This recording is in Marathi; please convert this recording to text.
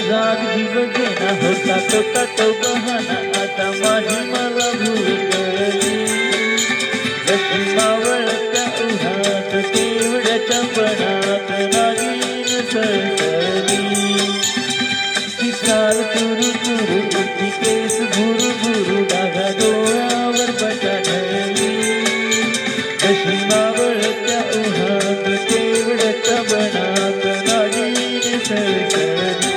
राग जीव घेना होता तो बहाना आता माझी मला भूल गई जशी मावळत्या उन्हात तेवढ्याच्या पणात नागिन सरसरी ती चाल तुरु तुरु ती केस भुरु भुरु डागा डोळ्यावर बटाढळली जशी मावळत्या उन्हात तेवढ्याच्या बनात नागिन सरसरी